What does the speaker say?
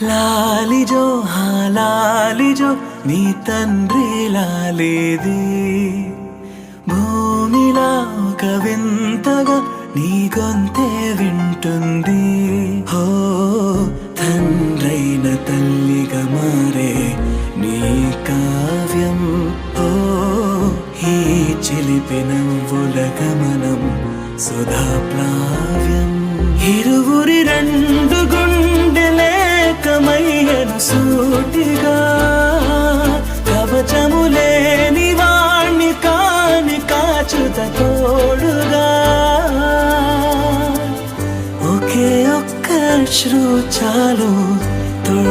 లాలిజో లాలిజో నీ తండ్రి లాలేది భూమిలా ఒక వింతగా నీ గొంతే వింటుంది హో తండ్రైన తల్లిగా మారే నీ కావ్యం హో ఈ చిలిపి నవ్వుల గమనం సుధా ప్లావ్యం ఇరువురి రెండు గుండెలేకమయ్యను సూటిగా కవచములేని వాణ్ణి కాని కాచుత తోడుగా ఒకే ఒక్క అశ్రు చాలు